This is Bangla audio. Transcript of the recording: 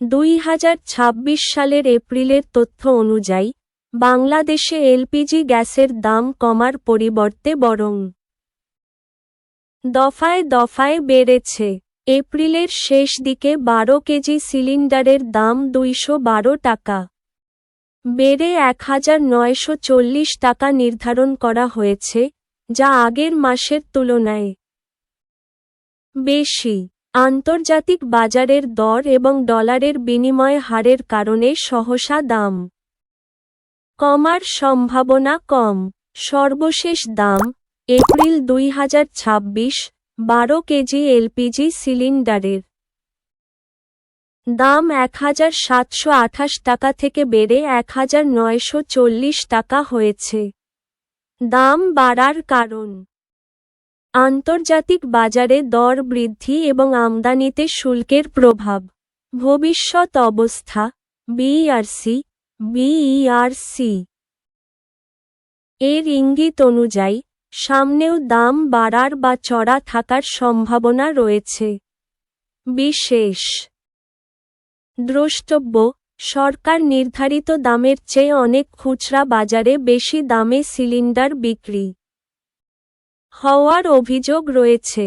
2026 সালের এপ্রিলের তথ্য অনুযায়ী বাংলাদেশে এলপিজি গ্যাসের দাম কমার পরিবর্তে বরং দফায় দফায় বেড়েছে। এপ্রিলের শেষ দিকে 12 কেজি সিলিন্ডারের দাম 212 টাকা বেড়ে 1940 টাকা নির্ধারণ করা হয়েছে, যা আগের মাসের তুলনায় বেশি। আন্তর্জাতিক বাজারের দর এবং ডলারের বিনিময় হারের কারণে সহসা দাম কমার সম্ভাবনা কম। সর্বশেষ দাম এপ্রিল 2026, 12 কেজি এলপিজি সিলিন্ডারের দাম 1728 টাকা থেকে বেড়ে 1940 টাকা হয়েছে। দাম বাড়ার কারণ আন্তর্জাতিক বাজারে দর বৃদ্ধি এবং আমদানিতে শুল্কের প্রভাব। ভবিষ্যৎ অবস্থা বিইআরসি এর ইঙ্গিত অনুযায়ী সামনেও দাম বাড়ার বা চড়া থাকার সম্ভাবনা রয়েছে। বিশেষ দ্রষ্টব্য, সরকার নির্ধারিত দামের চেয়ে অনেক খুচরা বাজারে বেশি দামে সিলিন্ডার বিক্রি হওয়ার অভিযোগ রয়েছে।